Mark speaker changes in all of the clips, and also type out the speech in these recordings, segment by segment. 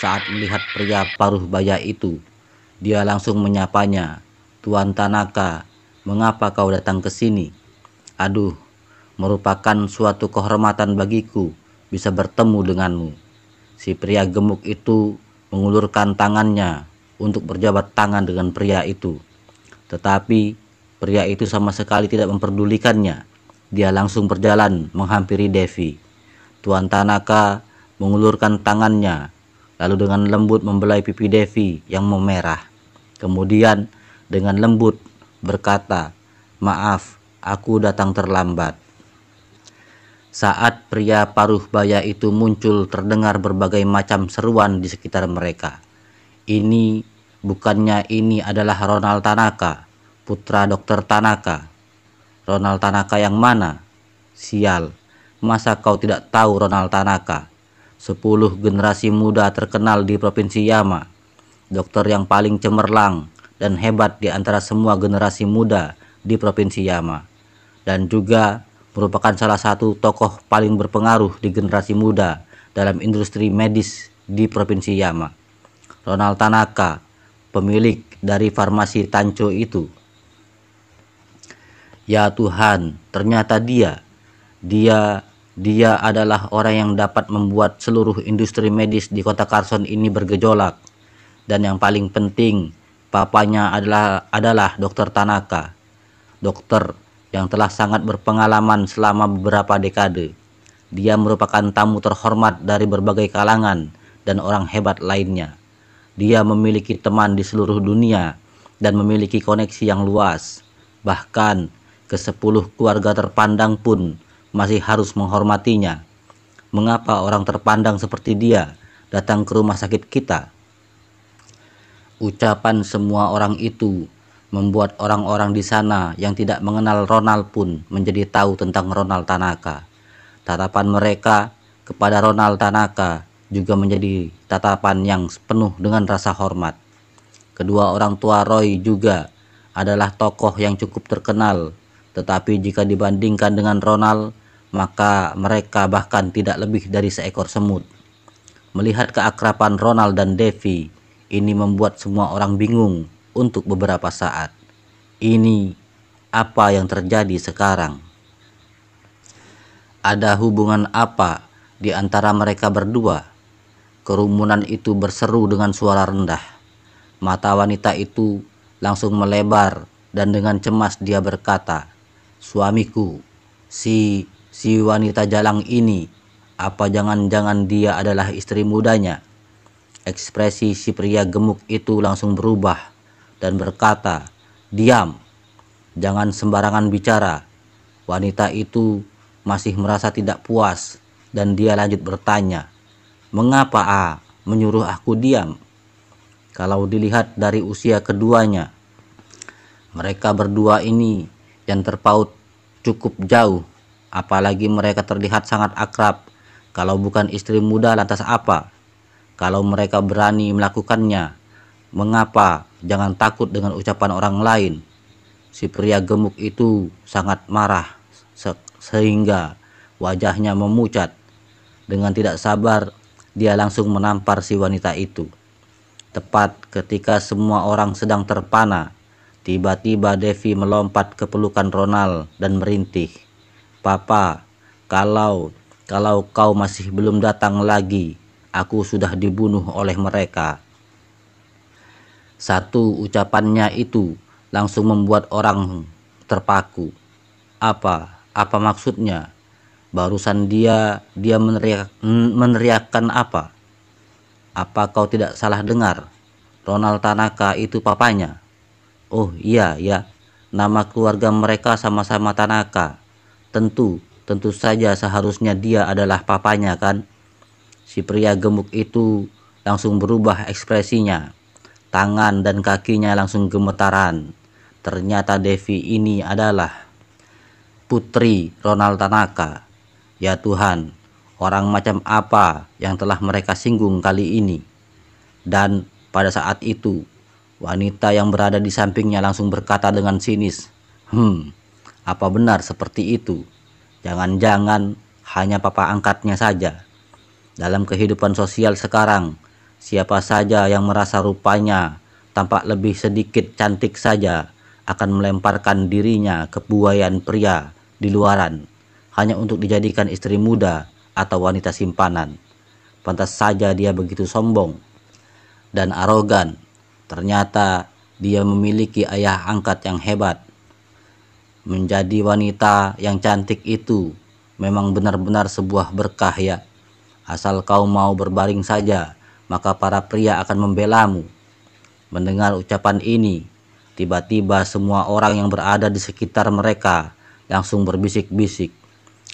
Speaker 1: Saat melihat pria paruh baya itu, dia langsung menyapanya. "Tuan Tanaka, mengapa kau datang ke sini? Aduh, merupakan suatu kehormatan bagiku bisa bertemu denganmu." Si pria gemuk itu mengulurkan tangannya untuk berjabat tangan dengan pria itu. Tetapi pria itu sama sekali tidak memperdulikannya. Dia langsung berjalan menghampiri Devi. Tuan Tanaka mengulurkan tangannya, lalu dengan lembut membelai pipi Devi yang memerah. Kemudian dengan lembut berkata, "Maaf, aku datang terlambat." Saat pria paruh baya itu muncul, terdengar berbagai macam seruan di sekitar mereka. Bukannya ini adalah Ronald Tanaka, putra Dokter Tanaka. Ronald Tanaka yang mana? Sial, masa kau tidak tahu Ronald Tanaka? 10 generasi muda terkenal di Provinsi Yama. Dokter yang paling cemerlang dan hebat di antara semua generasi muda di Provinsi Yama. Dan juga merupakan salah satu tokoh paling berpengaruh di generasi muda dalam industri medis di Provinsi Yama. Ronald Tanaka, pemilik dari farmasi Tancho itu. Ya Tuhan, ternyata dia adalah orang yang dapat membuat seluruh industri medis di kota Carson ini bergejolak. Dan yang paling penting, papanya adalah Dokter Tanaka. Dokter yang telah sangat berpengalaman selama beberapa dekade. Dia merupakan tamu terhormat dari berbagai kalangan dan orang hebat lainnya. Dia memiliki teman di seluruh dunia dan memiliki koneksi yang luas. Bahkan ke-10 keluarga terpandang pun masih harus menghormatinya. Mengapa orang terpandang seperti dia datang ke rumah sakit kita? Ucapan semua orang itu membuat orang-orang di sana yang tidak mengenal Ronald pun menjadi tahu tentang Ronald Tanaka. Tatapan mereka kepada Ronald Tanaka juga menjadi tatapan yang penuh dengan rasa hormat. Kedua orang tua Roy juga adalah tokoh yang cukup terkenal, tetapi jika dibandingkan dengan Ronald, maka mereka bahkan tidak lebih dari seekor semut. Melihat keakraban Ronald dan Devi, ini membuat semua orang bingung untuk beberapa saat. Ini apa yang terjadi sekarang? Ada hubungan apa di antara mereka berdua? Kerumunan itu berseru dengan suara rendah. Mata wanita itu langsung melebar dan dengan cemas dia berkata, "Suamiku, si wanita jalang ini, apa jangan-jangan dia adalah istri mudanya?" Ekspresi si pria gemuk itu langsung berubah dan berkata, "Diam, jangan sembarangan bicara." Wanita itu masih merasa tidak puas dan dia lanjut bertanya, "Mengapa menyuruh aku diam?" Kalau dilihat dari usia keduanya, mereka berdua ini yang terpaut cukup jauh, apalagi mereka terlihat sangat akrab. Kalau bukan istri muda lantas apa? Kalau mereka berani melakukannya, mengapa jangan takut dengan ucapan orang lain? Si pria gemuk itu sangat marah sehingga wajahnya memucat. Dengan tidak sabar, dia langsung menampar si wanita itu. Tepat ketika semua orang sedang terpana, tiba-tiba Devi melompat ke pelukan Ronald dan merintih, "Papa, kalau kau masih belum datang lagi, aku sudah dibunuh oleh mereka." Satu ucapannya itu langsung membuat orang terpaku. Apa maksudnya? Barusan dia meneriakkan apa? Apa kau tidak salah dengar? Ronald Tanaka itu papanya. Oh iya ya, nama keluarga mereka sama-sama Tanaka. Tentu saja seharusnya dia adalah papanya kan? Si pria gemuk itu langsung berubah ekspresinya. Tangan dan kakinya langsung gemetaran. Ternyata Devi ini adalah putri Ronald Tanaka. Ya Tuhan, orang macam apa yang telah mereka singgung kali ini? Dan pada saat itu, wanita yang berada di sampingnya langsung berkata dengan sinis, apa benar seperti itu? Jangan-jangan hanya papa angkatnya saja. Dalam kehidupan sosial sekarang, Siapa saja yang merasa rupanya tampak lebih sedikit cantik saja akan melemparkan dirinya ke buayan pria di luaran hanya untuk dijadikan istri muda atau wanita simpanan. Pantas saja dia begitu sombong dan arogan. Ternyata dia memiliki ayah angkat yang hebat. Menjadi wanita yang cantik itu memang benar-benar sebuah berkah ya. Asal kau mau berbaring saja, maka para pria akan membelamu. Mendengar ucapan ini, tiba-tiba semua orang yang berada di sekitar mereka langsung berbisik-bisik.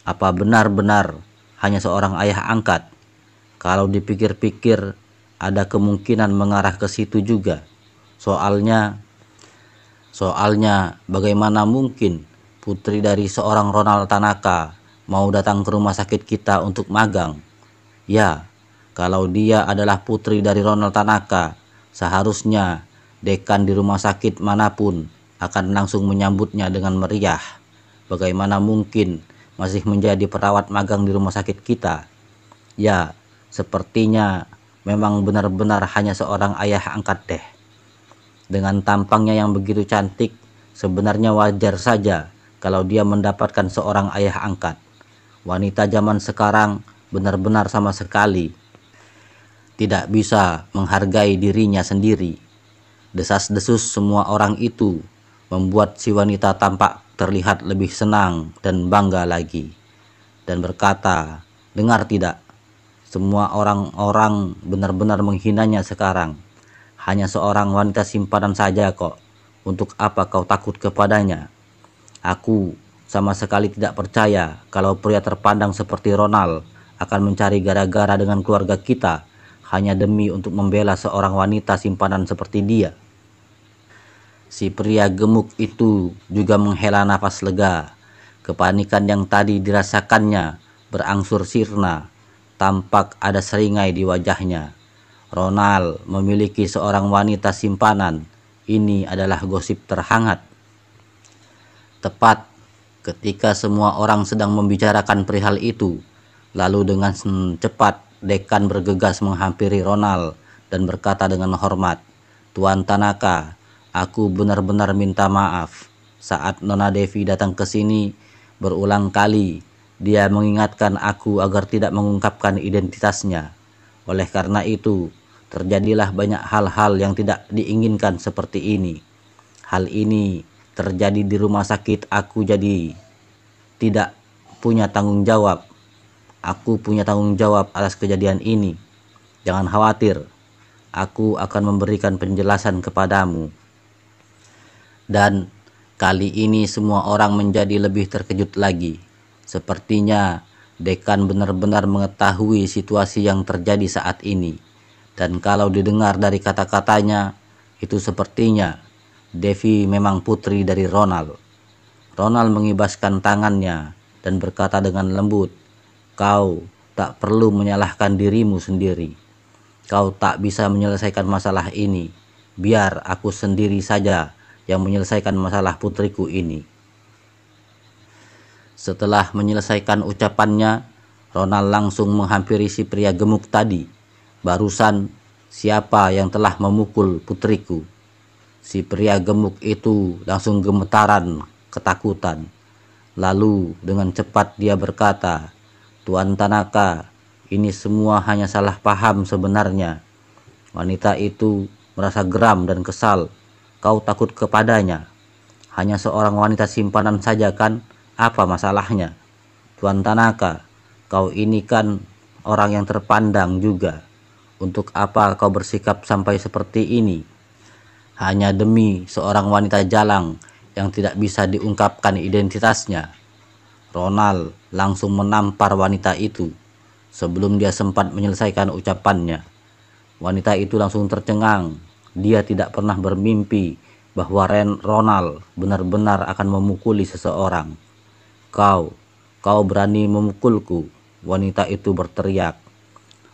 Speaker 1: Apa benar-benar hanya seorang ayah angkat? Kalau dipikir-pikir, ada kemungkinan mengarah ke situ juga. Soalnya bagaimana mungkin putri dari seorang Ronald Tanaka mau datang ke rumah sakit kita untuk magang? Ya, kalau dia adalah putri dari Ronald Tanaka, seharusnya dekan di rumah sakit manapun akan langsung menyambutnya dengan meriah. Bagaimana mungkin masih menjadi perawat magang di rumah sakit kita? Ya, sepertinya memang benar-benar hanya seorang ayah angkat deh. Dengan tampangnya yang begitu cantik, sebenarnya wajar saja kalau dia mendapatkan seorang ayah angkat. Wanita zaman sekarang benar-benar sama sekali tidak bisa menghargai dirinya sendiri. Desas-desus semua orang itu membuat si wanita tampak terlihat lebih senang dan bangga lagi, dan berkata, "Dengar tidak? Semua orang-orang benar-benar menghinanya sekarang. Hanya seorang wanita simpanan saja kok. Untuk apa kau takut kepadanya? Aku sama sekali tidak percaya kalau pria terpandang seperti Ronald akan mencari gara-gara dengan keluarga kita hanya demi untuk membela seorang wanita simpanan seperti dia." Si pria gemuk itu juga menghela nafas lega. Kepanikan yang tadi dirasakannya berangsur sirna. Tampak ada seringai di wajahnya. Ronald memiliki seorang wanita simpanan. Ini adalah gosip terhangat. Tepat ketika semua orang sedang membicarakan perihal itu, lalu dengan cepat dekan bergegas menghampiri Ronald dan berkata dengan hormat, "Tuan Tanaka, aku benar-benar minta maaf. Saat Nona Devi datang ke sini berulang kali, dia mengingatkan aku agar tidak mengungkapkan identitasnya. Oleh karena itu, terjadilah banyak hal-hal yang tidak diinginkan seperti ini. Hal ini terjadi di rumah sakit aku, jadi tidak punya tanggung jawab. Aku punya tanggung jawab atas kejadian ini. Jangan khawatir, aku akan memberikan penjelasan kepadamu." Dan kali ini semua orang menjadi lebih terkejut lagi. Sepertinya dekan benar-benar mengetahui situasi yang terjadi saat ini. Dan kalau didengar dari kata-katanya, itu sepertinya Devi memang putri dari Ronald. Ronald mengibaskan tangannya dan berkata dengan lembut, "Kau tak perlu menyalahkan dirimu sendiri. Kau tak bisa menyelesaikan masalah ini. Biar aku sendiri saja yang menyelesaikan masalah putriku ini." Setelah menyelesaikan ucapannya, Ronald langsung menghampiri si pria gemuk tadi. "Barusan siapa yang telah memukul putriku?" Si pria gemuk itu langsung gemetaran ketakutan. Lalu dengan cepat dia berkata, "Tuan Tanaka, ini semua hanya salah paham sebenarnya." Wanita itu merasa geram dan kesal. "Kau takut kepadanya? Hanya seorang wanita simpanan saja kan? Apa masalahnya? Tuan Tanaka, kau ini kan orang yang terpandang juga. Untuk apa kau bersikap sampai seperti ini? Hanya demi seorang wanita jalang yang tidak bisa diungkapkan identitasnya." Ronald langsung menampar wanita itu. Sebelum dia sempat menyelesaikan ucapannya, wanita itu langsung tercengang. Dia tidak pernah bermimpi bahwa Ronald benar-benar akan memukuli seseorang. Kau berani memukulku?" wanita itu berteriak.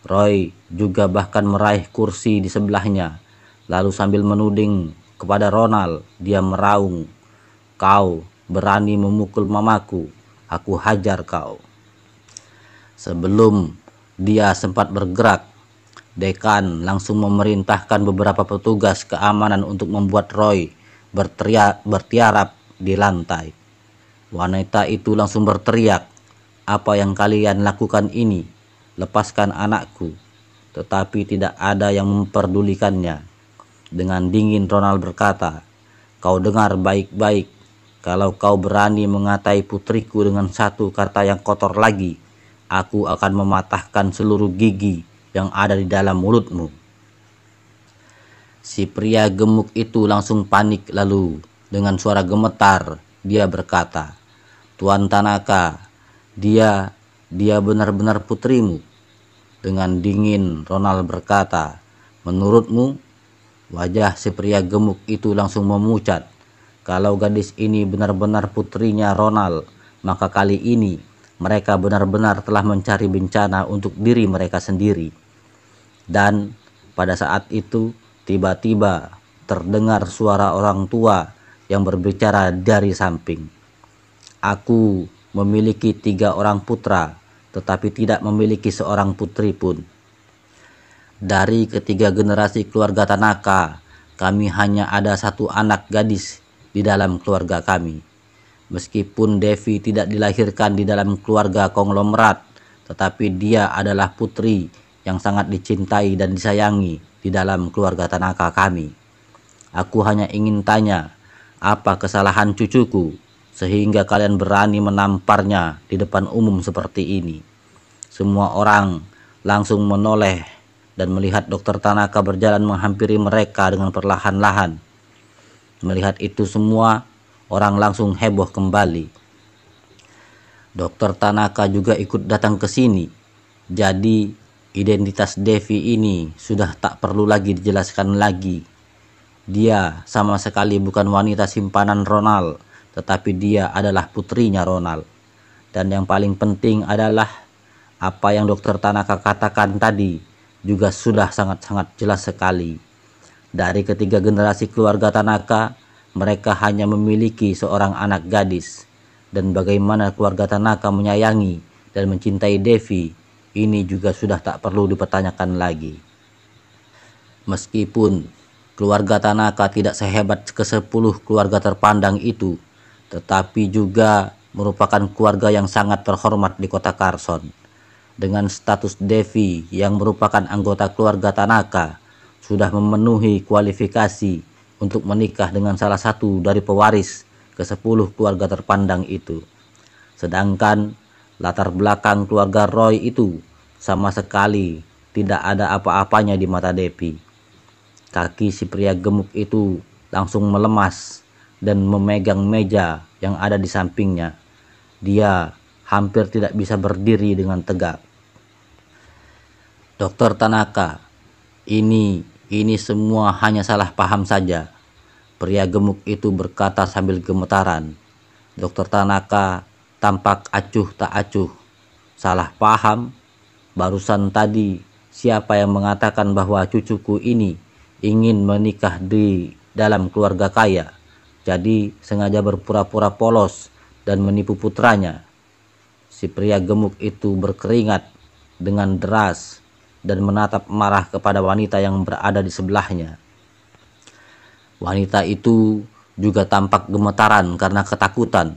Speaker 1: Roy juga bahkan meraih kursi di sebelahnya. Lalu sambil menuding kepada Ronald, dia meraung, "Kau berani memukul mamaku? Aku hajar kau." Sebelum dia sempat bergerak, Dekan langsung memerintahkan beberapa petugas keamanan untuk membuat Roy bertiarap di lantai. Wanita itu langsung berteriak, "Apa yang kalian lakukan ini? Lepaskan anakku." Tetapi tidak ada yang memperdulikannya. Dengan dingin Ronald berkata, "Kau dengar baik-baik. Kalau kau berani mengatai putriku dengan satu kata yang kotor lagi, aku akan mematahkan seluruh gigi yang ada di dalam mulutmu." Si pria gemuk itu langsung panik, lalu dengan suara gemetar dia berkata, "Tuan Tanaka, dia benar-benar putrimu." Dengan dingin Ronald berkata, "Menurutmu?" Wajah si pria gemuk itu langsung memucat. Kalau gadis ini benar-benar putrinya Ronald, maka kali ini mereka benar-benar telah mencari bencana untuk diri mereka sendiri. Dan pada saat itu tiba-tiba terdengar suara orang tua yang berbicara dari samping. "Aku memiliki 3 orang putra, tetapi tidak memiliki seorang putri pun. Dari ketiga generasi keluarga Tanaka, kami hanya ada 1 anak gadis di dalam keluarga kami. Meskipun Devi tidak dilahirkan di dalam keluarga konglomerat, tetapi dia adalah putri yang sangat dicintai dan disayangi di dalam keluarga Tanaka kami. Aku hanya ingin tanya, apa kesalahan cucuku sehingga kalian berani menamparnya di depan umum seperti ini?" Semua orang langsung menoleh dan melihat Dokter Tanaka berjalan menghampiri mereka dengan perlahan-lahan. Melihat itu semua, orang langsung heboh kembali. Dokter Tanaka juga ikut datang ke sini. Jadi identitas Devi ini sudah tak perlu lagi dijelaskan lagi. Dia sama sekali bukan wanita simpanan Ronald, tetapi dia adalah putrinya Ronald. Dan yang paling penting adalah apa yang Dokter Tanaka katakan tadi juga sudah sangat-sangat jelas sekali. Dari ketiga generasi keluarga Tanaka, mereka hanya memiliki seorang anak gadis. Dan bagaimana keluarga Tanaka menyayangi dan mencintai Devi, ini juga sudah tak perlu dipertanyakan lagi. Meskipun keluarga Tanaka tidak sehebat ke-10 keluarga terpandang itu, tetapi juga merupakan keluarga yang sangat terhormat di kota Carson. Dengan status Devi yang merupakan anggota keluarga Tanaka, sudah memenuhi kualifikasi untuk menikah dengan salah satu dari pewaris ke-10 keluarga terpandang itu. Sedangkan latar belakang keluarga Roy itu sama sekali tidak ada apa-apanya di mata Devi. Kaki si pria gemuk itu langsung melemas dan memegang meja yang ada di sampingnya. Dia hampir tidak bisa berdiri dengan tegak. "Dokter Tanaka, ini semua hanya salah paham saja," pria gemuk itu berkata sambil gemetaran. Dokter Tanaka tampak acuh tak acuh. "Salah paham? Barusan tadi siapa yang mengatakan bahwa cucuku ini ingin menikah di dalam keluarga kaya, jadi sengaja berpura-pura polos dan menipu putranya?" Si pria gemuk itu berkeringat dengan deras dan menatap marah kepada wanita yang berada di sebelahnya. Wanita itu juga tampak gemetaran karena ketakutan.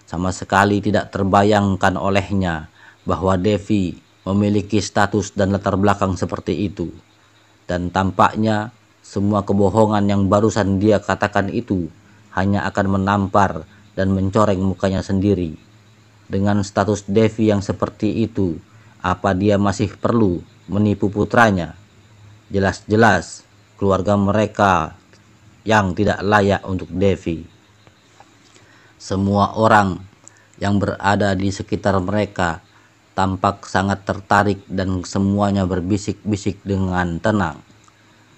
Speaker 1: Sama sekali tidak terbayangkan olehnya bahwa Devi memiliki status dan latar belakang seperti itu. Dan tampaknya semua kebohongan yang barusan dia katakan itu hanya akan menampar dan mencoreng mukanya sendiri. Dengan status Devi yang seperti itu, apa dia masih perlu menipu putranya? Jelas-jelas keluarga mereka yang tidak layak untuk Devi. Semua orang yang berada di sekitar mereka tampak sangat tertarik dan semuanya berbisik-bisik dengan tenang.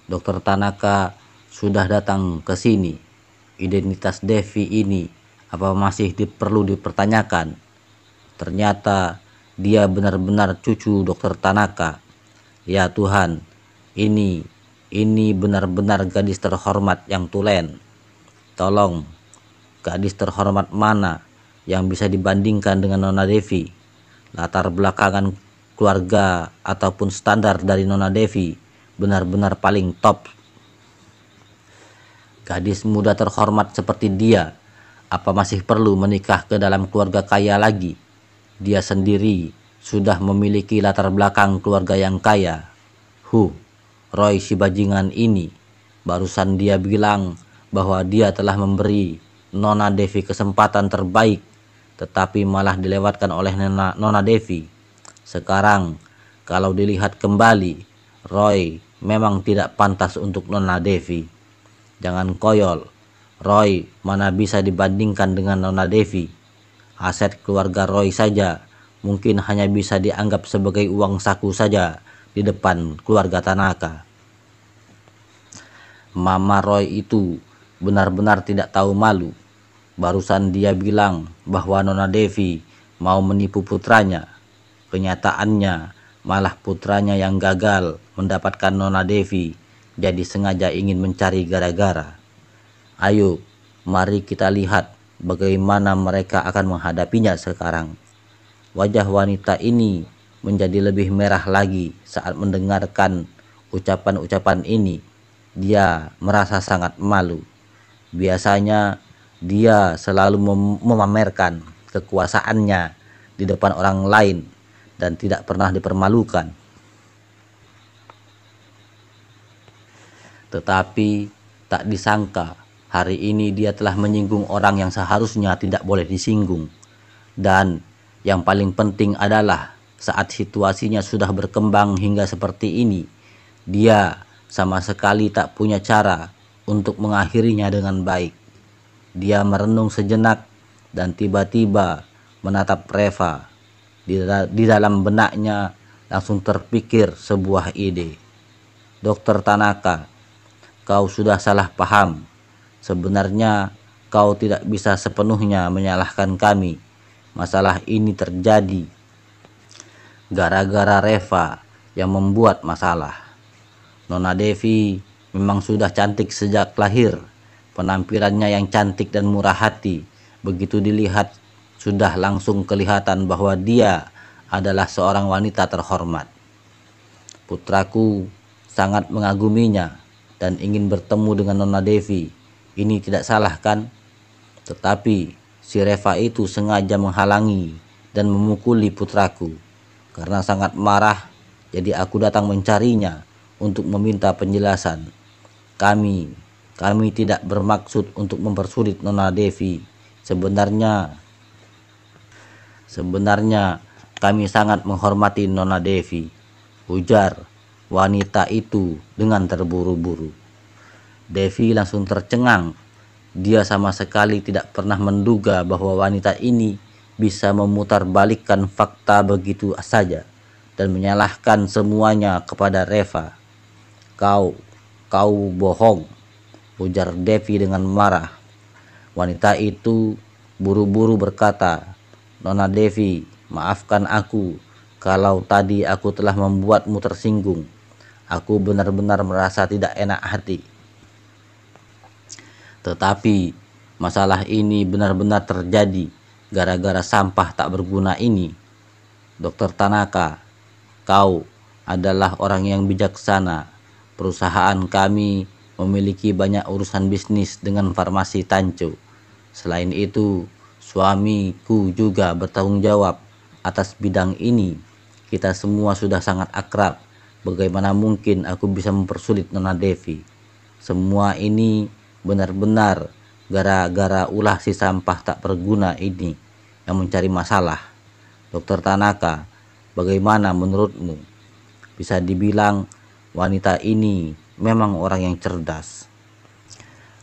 Speaker 1: Dokter Tanaka sudah datang ke sini. Identitas Devi ini apa masih perlu dipertanyakan? Ternyata dia benar-benar cucu Dokter Tanaka. Ya Tuhan, ini benar-benar gadis terhormat yang tulen. Tolong, gadis terhormat mana yang bisa dibandingkan dengan Nona Devi? Latar belakangan keluarga ataupun standar dari Nona Devi benar-benar paling top. Gadis muda terhormat seperti dia, apa masih perlu menikah ke dalam keluarga kaya lagi? Dia sendiri sudah memiliki latar belakang keluarga yang kaya. Roy si bajingan ini, barusan dia bilang bahwa dia telah memberi Nona Devi kesempatan terbaik, tetapi malah dilewatkan oleh Nona Devi. Sekarang kalau dilihat kembali, Roy memang tidak pantas untuk Nona Devi. Jangan koyol, Roy mana bisa dibandingkan dengan Nona Devi. Aset keluarga Roy saja mungkin hanya bisa dianggap sebagai uang saku saja di depan keluarga Tanaka. Mama Roy itu benar-benar tidak tahu malu. Barusan dia bilang bahwa Nona Devi mau menipu putranya. Kenyataannya malah putranya yang gagal mendapatkan Nona Devi, jadi sengaja ingin mencari gara-gara. Ayo, mari kita lihat bagaimana mereka akan menghadapinya sekarang. Wajah wanita ini menjadi lebih merah lagi saat mendengarkan ucapan-ucapan ini. Dia merasa sangat malu. Biasanya dia selalu memamerkan kekuasaannya di depan orang lain dan tidak pernah dipermalukan. Tetapi tak disangka hari ini dia telah menyinggung orang yang seharusnya tidak boleh disinggung. Dan yang paling penting adalah saat situasinya sudah berkembang hingga seperti ini, dia sama sekali tak punya cara untuk mengakhirinya dengan baik. Dia merenung sejenak dan tiba-tiba menatap Reva. Di dalam benaknya langsung terpikir sebuah ide. Dokter Tanaka, kau sudah salah paham. Sebenarnya kau tidak bisa sepenuhnya menyalahkan kami. Masalah ini terjadi gara-gara Reva yang membuat masalah. Nona Devi memang sudah cantik sejak lahir. Penampilannya yang cantik dan murah hati, begitu dilihat sudah langsung kelihatan bahwa dia adalah seorang wanita terhormat. Putraku sangat mengaguminya dan ingin bertemu dengan Nona Devi. Ini tidak salah kan? Tetapi si Reva itu sengaja menghalangi dan memukuli putraku. Karena sangat marah, jadi aku datang mencarinya untuk meminta penjelasan. Kami tidak bermaksud untuk mempersulit Nona Devi. Sebenarnya kami sangat menghormati Nona Devi, ujar wanita itu dengan terburu-buru. Devi langsung tercengang. Dia sama sekali tidak pernah menduga bahwa wanita ini bisa memutarbalikkan fakta begitu saja dan menyalahkan semuanya kepada Reva. Kau bohong, ujar Devi dengan marah. Wanita itu buru-buru berkata, Nona Devi, maafkan aku kalau tadi aku telah membuatmu tersinggung. Aku benar-benar merasa tidak enak hati. Tetapi masalah ini benar-benar terjadi gara-gara sampah tak berguna ini. Dokter Tanaka, kau adalah orang yang bijaksana. Perusahaan kami memiliki banyak urusan bisnis dengan farmasi Tancho. Selain itu, suamiku juga bertanggung jawab atas bidang ini. Kita semua sudah sangat akrab. Bagaimana mungkin aku bisa mempersulit Nona Devi? Semua ini benar-benar gara-gara ulah si sampah tak berguna ini yang mencari masalah. Dokter Tanaka, bagaimana menurutmu? Bisa dibilang wanita ini memang orang yang cerdas.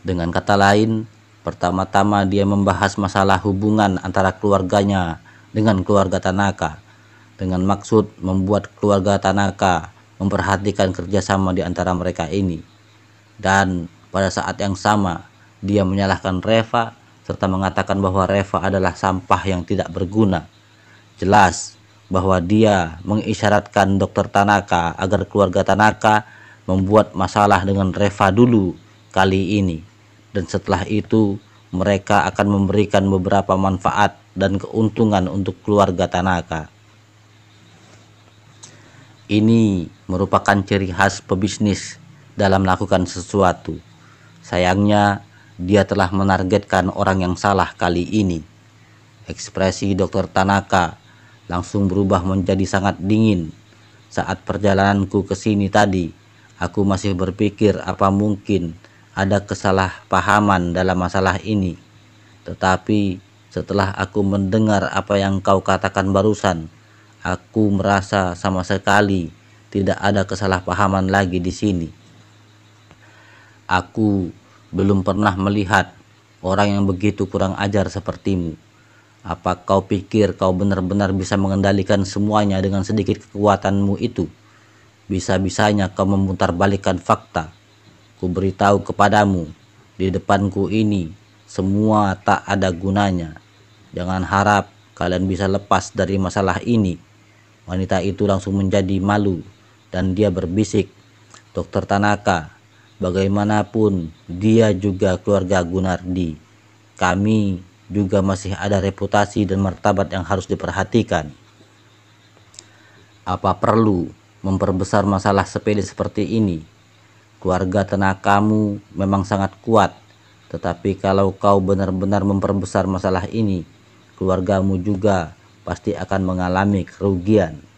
Speaker 1: Dengan kata lain, pertama-tama dia membahas masalah hubungan antara keluarganya dengan keluarga Tanaka, dengan maksud membuat keluarga Tanaka memperhatikan kerjasama di antara mereka ini. Dan pada saat yang sama, dia menyalahkan Reva serta mengatakan bahwa Reva adalah sampah yang tidak berguna. Jelas bahwa dia mengisyaratkan Dokter Tanaka agar keluarga Tanaka membuat masalah dengan Reva dulu kali ini. Dan setelah itu mereka akan memberikan beberapa manfaat dan keuntungan untuk keluarga Tanaka. Ini merupakan ciri khas pebisnis dalam melakukan sesuatu. Sayangnya, dia telah menargetkan orang yang salah kali ini. Ekspresi Dr. Tanaka langsung berubah menjadi sangat dingin. Saat perjalananku ke sini tadi, aku masih berpikir apa mungkin ada kesalahpahaman dalam masalah ini. Tetapi setelah aku mendengar apa yang kau katakan barusan, aku merasa sama sekali tidak ada kesalahpahaman lagi di sini. Aku belum pernah melihat orang yang begitu kurang ajar sepertimu. Apa kau pikir kau benar-benar bisa mengendalikan semuanya dengan sedikit kekuatanmu itu? Bisa-bisanya kau memutarbalikkan fakta. Ku beritahu kepadamu, di depanku ini semua tak ada gunanya. Jangan harap kalian bisa lepas dari masalah ini. Wanita itu langsung menjadi malu dan dia berbisik, Dr. Tanaka, bagaimanapun dia juga keluarga Gunardi. Kami juga masih ada reputasi dan martabat yang harus diperhatikan. Apa perlu memperbesar masalah sepele seperti ini? Keluarga Tanakamu memang sangat kuat, tetapi kalau kau benar-benar memperbesar masalah ini, keluargamu juga pasti akan mengalami kerugian.